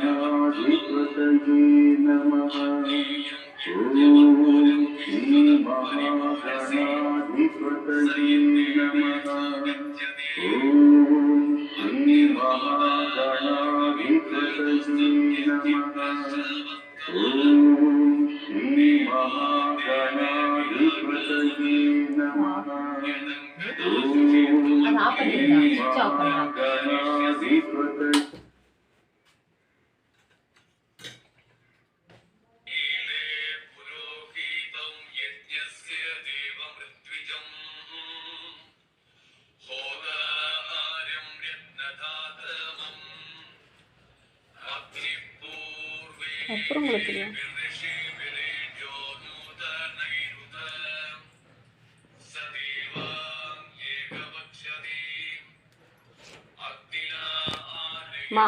गणाधिपतये नमः। ॐ श्री महागणाधिपतये नमः। ॐ श्री महागणाधिपतये नमः। ॐ श्री महागणाधिपतये नमः। ॐ श्री महागणाधिपतये அப்புறம் உங்களுக்கு மா